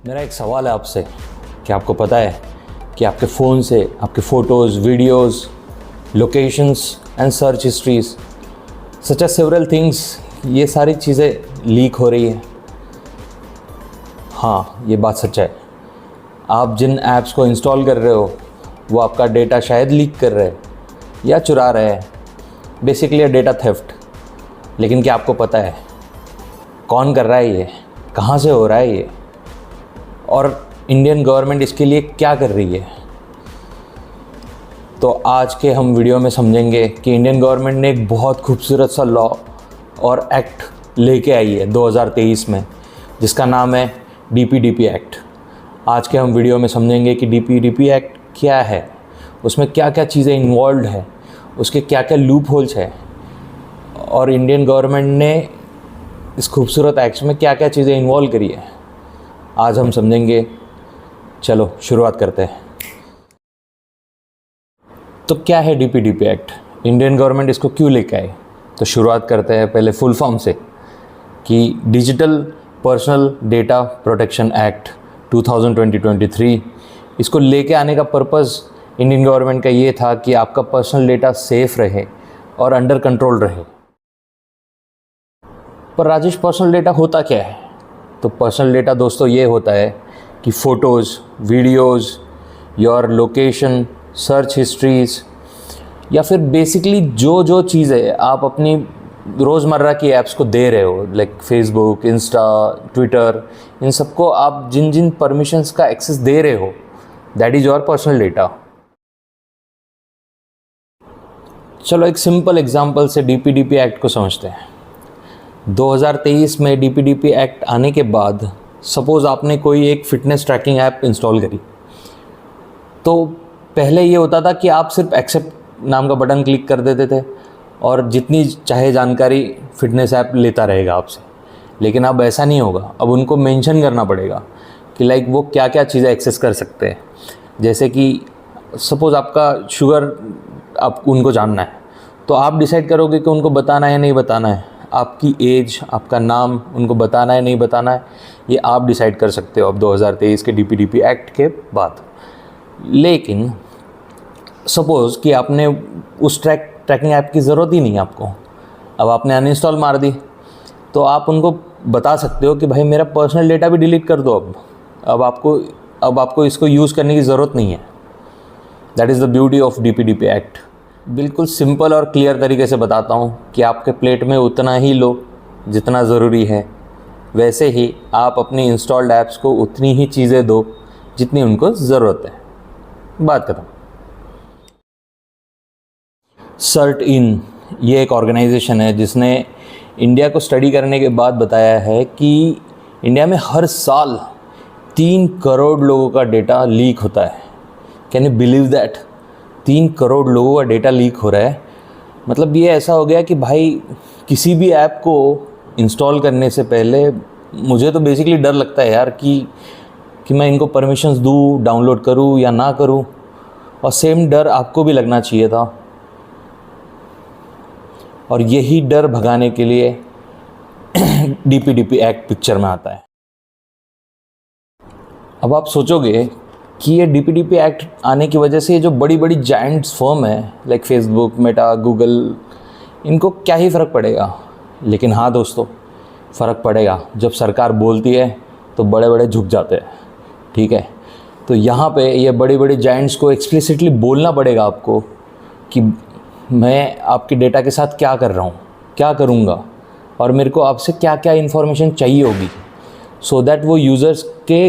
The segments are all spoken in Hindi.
मेरा एक सवाल है आपसे कि आपको पता है कि आपके फ़ोन से आपके photos, videos, locations and search histories such as several things, ये सारी चीज़ें लीक हो रही है। हाँ, ये बात सच है। आप जिन ऐप्स को इंस्टॉल कर रहे हो वो आपका डेटा शायद लीक कर रहे हैं या चुरा रहे हैं। Basically data theft. लेकिन क्या आपको पता है कौन कर रहा है ये, कहाँ से हो रहा है ये, और इंडियन गवर्नमेंट इसके लिए क्या कर रही है? तो आज के हम वीडियो में समझेंगे कि इंडियन गवर्नमेंट ने एक बहुत खूबसूरत सा लॉ और एक्ट लेके आई है 2023 में, जिसका नाम है डीपीडीपी एक्ट। आज के हम वीडियो में समझेंगे कि डीपीडीपी एक्ट क्या है, उसमें क्या क्या चीज़ें इन्वॉल्व है, उसके क्या क्या लूप होल्स है, और इंडियन गवर्नमेंट ने इस खूबसूरत एक्ट में क्या क्या चीज़ें इन्वॉल्व करी है। आज हम समझेंगे। चलो शुरुआत करते हैं। तो क्या है डीपीडीपी एक्ट, इंडियन गवर्नमेंट इसको क्यों लेके आई? तो शुरुआत करते हैं पहले फुल फॉर्म से कि digital personal data protection act 2023। इसको लेके आने का पर्पज़ इंडियन गवर्नमेंट का ये था कि आपका पर्सनल डेटा सेफ रहे और अंडर कंट्रोल रहे। पर राजेश, पर्सनल डेटा होता क्या है? तो पर्सनल डेटा दोस्तों ये होता है कि photos, videos, your location, search histories, या फिर बेसिकली जो चीज़ें आप अपनी रोज़मर्रा की ऐप्स को दे रहे हो, लाइक फेसबुक, इंस्टा, ट्विटर, इन सबको आप जिन जिन परमिशंस का एक्सेस दे रहे हो, that is your personal data. चलो एक सिंपल एग्जांपल से डीपीडीपी एक्ट को समझते हैं। 2023 में डीपीडीपी एक्ट आने के बाद सपोज़ आपने कोई एक फ़िटनेस ट्रैकिंग ऐप इंस्टॉल करी, तो पहले ये होता था कि आप सिर्फ एक्सेप्ट नाम का बटन क्लिक कर देते थे और जितनी चाहे जानकारी फ़िटनेस ऐप लेता रहेगा आपसे। लेकिन अब ऐसा नहीं होगा, अब उनको मेंशन करना पड़ेगा कि लाइक वो क्या क्या चीज़ें एक्सेस कर सकते हैं। जैसे कि सपोज़ आपका शुगर आप उनको जानना है, तो आप डिसाइड करोगे कि उनको बताना है या नहीं बताना है। आपकी एज, आपका नाम उनको बताना है नहीं बताना है, ये आप डिसाइड कर सकते हो अब 2023 के डीपीडीपी एक्ट के बाद। लेकिन सपोज़ कि आपने उस ट्रैकिंग ऐप की ज़रूरत ही नहीं है आपको, अब आपने अनइंस्टॉल मार दी, तो आप उनको बता सकते हो कि भाई मेरा पर्सनल डेटा भी डिलीट कर दो। अब आपको इसको यूज़ करने की ज़रूरत नहीं है। That is the beauty of DPDP act. बिल्कुल सिंपल और क्लियर तरीके से बताता हूँ कि आपके प्लेट में उतना ही लो जितना ज़रूरी है, वैसे ही आप अपनी इंस्टॉल्ड ऐप्स को उतनी ही चीज़ें दो जितनी उनको ज़रूरत है। बात करूँ सर्ट इन, ये एक ऑर्गेनाइजेशन है जिसने इंडिया को स्टडी करने के बाद बताया है कि इंडिया में हर साल 3 करोड़ लोगों का डेटा लीक होता है। Can you believe that? 3 crore लोगों का डेटा लीक हो रहा है। मतलब ये ऐसा हो गया कि भाई किसी भी ऐप को इंस्टॉल करने से पहले मुझे तो बेसिकली डर लगता है यार कि मैं इनको परमिशंस दूँ, डाउनलोड करूँ या ना करूँ। और सेम डर आपको भी लगना चाहिए था, और यही डर भगाने के लिए डीपीडीपी एक्ट पिक्चर में आता है। अब आप सोचोगे कि ये डीपीडीपी एक्ट आने की वजह से ये जो बड़ी बड़ी जायंट्स फर्म है लाइक फेसबुक, मेटा, गूगल, इनको क्या ही फ़र्क पड़ेगा। लेकिन हाँ दोस्तों, फ़र्क पड़ेगा। जब सरकार बोलती है तो बड़े बड़े झुक जाते हैं, ठीक है? तो यहाँ पे ये बड़े बड़े जायंट्स को एक्सप्लिसिटली बोलना पड़ेगा आपको कि मैं आपके डेटा के साथ क्या कर रहा हूँ, क्या करूँगा, और मेरे को आपसे क्या क्या इन्फॉर्मेशन चाहिए होगी, सो दैट वो यूज़र्स के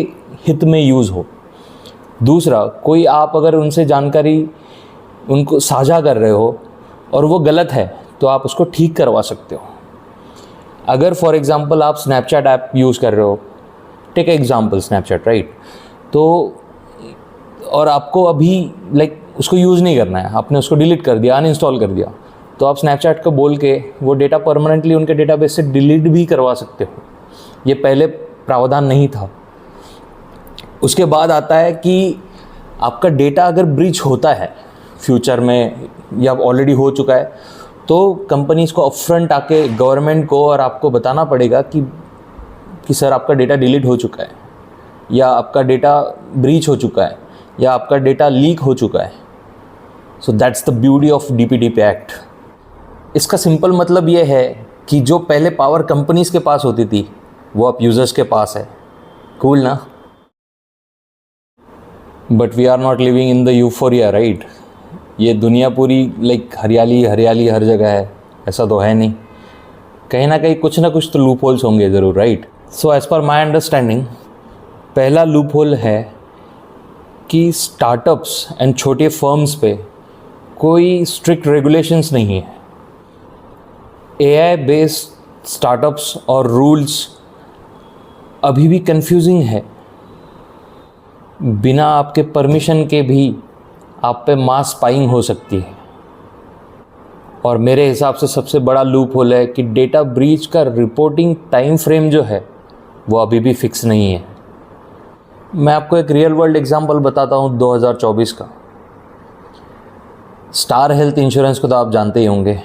हित में यूज़ हो। दूसरा, कोई आप अगर उनसे जानकारी उनको साझा कर रहे हो और वो गलत है तो आप उसको ठीक करवा सकते हो। अगर फॉर एग्ज़ाम्पल आप स्नैपचैट ऐप यूज़ कर रहे हो, टेक एग्ज़ाम्पल स्नैपचैट, राइट? तो और आपको अभी लाइक उसको यूज़ नहीं करना है, आपने उसको डिलीट कर दिया, अनइंस्टॉल कर दिया, तो आप स्नैपचैट को बोल के वो डेटा परमानेंटली उनके डेटाबेस से डिलीट भी करवा सकते हो। ये पहले प्रावधान नहीं था। उसके बाद आता है कि आपका डेटा अगर ब्रीच होता है फ्यूचर में या ऑलरेडी हो चुका है, तो कंपनीज़ को अपफ्रंट आके गवर्नमेंट को और आपको बताना पड़ेगा कि सर आपका डेटा डिलीट हो चुका है, या आपका डेटा ब्रीच हो चुका है या आपका डेटा लीक हो चुका है। So that's the beauty of DPDP act. इसका सिंपल मतलब ये है कि जो पहले पावर कंपनीज़ के पास होती थी वो अब यूज़र्स के पास है। कूल ना? But we are not living in the euphoria, right? ये दुनिया पूरी लाइक हरियाली हरियाली हर जगह है, ऐसा तो है नहीं। कहीं ना कहीं कुछ ना कुछ तो लूप होल्स होंगे ज़रूर, right? So as per my understanding, पहला लूप होल है कि स्टार्टअप्स एंड छोटे फर्म्स पे कोई स्ट्रिक्ट रेगुलेशंस नहीं है। एआई बेस्ड स्टार्टअप्स और रूल्स अभी भी कंफ्यूजिंग है। बिना आपके परमिशन के भी आप पे मास स्पाइंग हो सकती है। और मेरे हिसाब से सबसे बड़ा लूप होल है कि डेटा ब्रीच का रिपोर्टिंग टाइम फ्रेम जो है वो अभी भी फिक्स नहीं है। मैं आपको एक रियल वर्ल्ड एग्जांपल बताता हूँ 2024 का। स्टार हेल्थ इंश्योरेंस को तो आप जानते ही होंगे।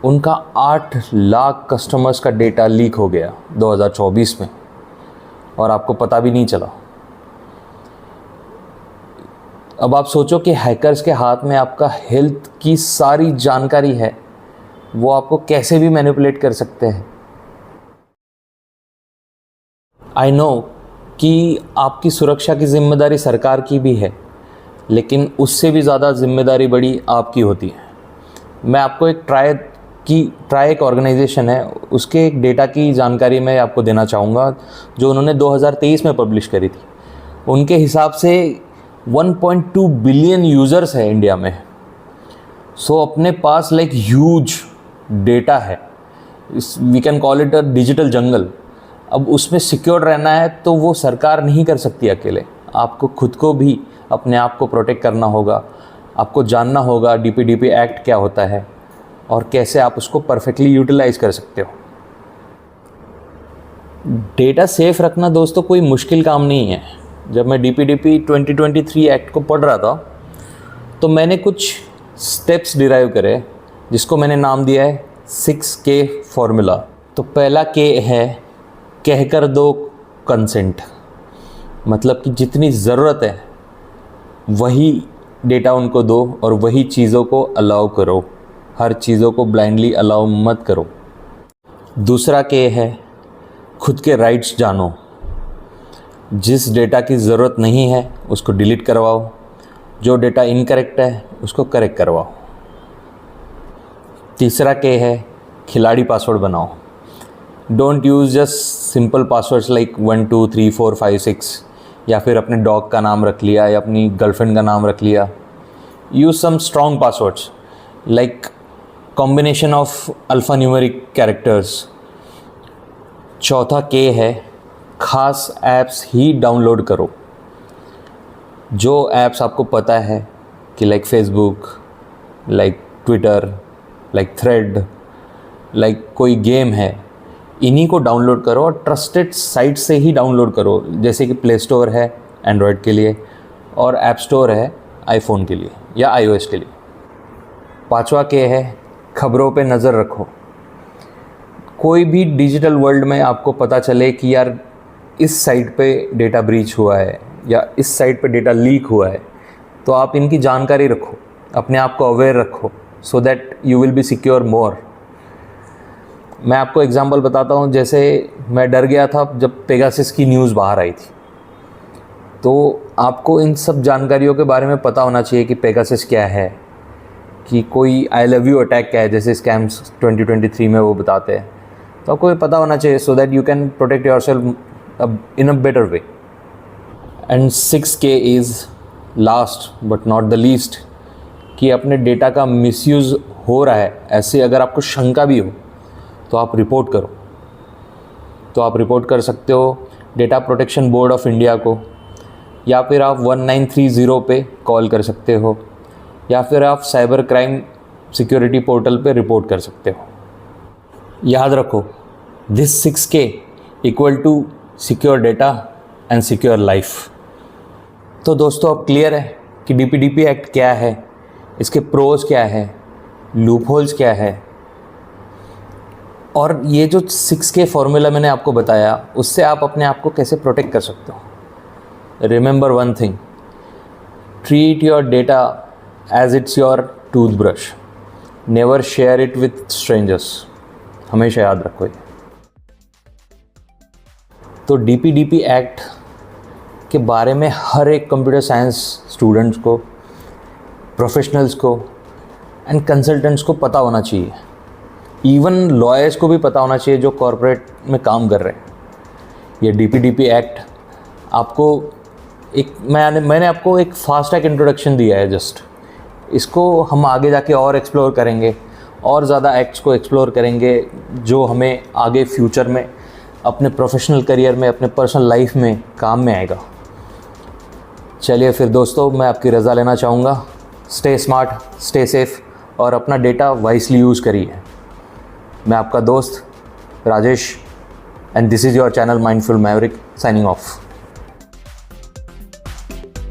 उनका 8 लाख कस्टमर्स का डेटा लीक हो गया 2024 में और आपको पता भी नहीं चला। अब आप सोचो कि हैकर्स के हाथ में आपका हेल्थ की सारी जानकारी है, वो आपको कैसे भी मैनिपुलेट कर सकते हैं। आई नो कि आपकी सुरक्षा की जिम्मेदारी सरकार की भी है, लेकिन उससे भी ज़्यादा जिम्मेदारी बड़ी आपकी होती है। मैं आपको एक ट्राई एक ऑर्गेनाइजेशन है, उसके एक डेटा की जानकारी मैं आपको देना चाहूँगा जो उन्होंने 2023 में पब्लिश करी थी। उनके हिसाब से 1.2 बिलियन यूज़र्स है इंडिया में। सो अपने पास लाइक ह्यूज डेटा है, we can call it a digital jungle. अब उसमें सिक्योर रहना है तो वो सरकार नहीं कर सकती अकेले। आपको खुद को भी अपने आप को प्रोटेक्ट करना होगा। आपको जानना होगा डीपीडीपी एक्ट क्या होता है और कैसे आप उसको परफेक्टली यूटिलाइज कर सकते हो। डेटा सेफ रखना दोस्तों कोई मुश्किल काम नहीं है। जब मैं डीपीडीपी 2023 एक्ट को पढ़ रहा था तो मैंने कुछ स्टेप्स डिराइव करे जिसको मैंने नाम दिया है 6K फॉर्मूला। तो पहला K है कह कर दो कंसेंट, मतलब कि जितनी ज़रूरत है वही डेटा उनको दो और वही चीज़ों को अलाउ करो, हर चीज़ों को ब्लाइंडली अलाउ मत करो। दूसरा K है खुद के राइट्स जानो, जिस डेटा की ज़रूरत नहीं है उसको डिलीट करवाओ, जो डेटा इनकरेक्ट है उसको करेक्ट करवाओ। तीसरा K है खिलाड़ी पासवर्ड बनाओ। Don't use just simple passwords like 1 2 3 4 5 6 या फिर अपने डॉग का नाम रख लिया या अपनी गर्लफ्रेंड का नाम रख लिया। Use some strong passwords like combination of alpha numeric characters. चौथा K है खास ऐप्स ही डाउनलोड करो। जो ऐप्स आपको पता है कि like Facebook, like Twitter, like thread, like कोई गेम है, इन्हीं को डाउनलोड करो और ट्रस्टेड साइट से ही डाउनलोड करो। जैसे कि प्ले स्टोर है एंड्रॉयड के लिए और ऐप स्टोर है आईफोन के लिए या iOS के लिए। पांचवा K है खबरों पे नज़र रखो। कोई भी डिजिटल वर्ल्ड में आपको पता चले कि यार इस साइट पे डेटा ब्रीच हुआ है या इस साइट पे डेटा लीक हुआ है, तो आप इनकी जानकारी रखो, अपने आप को अवेयर रखो, so that you will be secure more. मैं आपको एग्जांपल बताता हूँ। जैसे मैं डर गया था जब पेगासस की न्यूज़ बाहर आई थी, तो आपको इन सब जानकारियों के बारे में पता होना चाहिए कि पेगासस क्या है, कि कोई आई लव यू अटैक क्या है, जैसे स्कैम्स 2023 में वो बताते हैं। तो आपको ये पता होना चाहिए सो that you can protect your self in a better way. And 6K is last but not the least, कि अपने डेटा का मिसयूज़ हो रहा है ऐसे अगर आपको शंका भी हो तो आप रिपोर्ट करो। तो आप रिपोर्ट कर सकते हो data protection board of India को, या फिर आप 1930 पे कॉल कर सकते हो, या फिर आप साइबर क्राइम सिक्योरिटी पोर्टल पे रिपोर्ट कर सकते हो। याद रखो, this 6K equal to secure data and secure life. तो दोस्तों अब क्लियर है कि डीपीडीपी एक्ट क्या है, इसके प्रोज क्या है, लूप होल्स क्या है, और ये जो 6K फॉर्मूला मैंने आपको बताया उससे आप अपने आप को कैसे प्रोटेक्ट कर सकते हो। Remember one thing, treat your data as it's your toothbrush, never share it with strangers. हमेशा याद रखो ये। तो DPDP एक्ट के बारे में हर एक कंप्यूटर साइंस स्टूडेंट्स को, प्रोफेशनल्स को एंड कंसल्टेंट्स को पता होना चाहिए। इवन लॉयर्स को भी पता होना चाहिए जो कॉर्पोरेट में काम कर रहे हैं। ये DPDP एक्ट आपको मैंने आपको एक फास्ट ट्रैक इंट्रोडक्शन दिया है जस्ट। इसको हम आगे जाके और एक्सप्लोर करेंगे, और ज़्यादा एक्ट्स को एक्सप्लोर करेंगे जो हमें आगे फ्यूचर में अपने प्रोफेशनल करियर में, अपने पर्सनल लाइफ में काम में आएगा। चलिए फिर दोस्तों, मैं आपकी रज़ा लेना चाहूँगा। स्टे स्मार्ट, स्टे सेफ और अपना डेटा वाइसली यूज़ करिए। मैं आपका दोस्त Rajesh, and this is your channel mindful Maverick, signing off.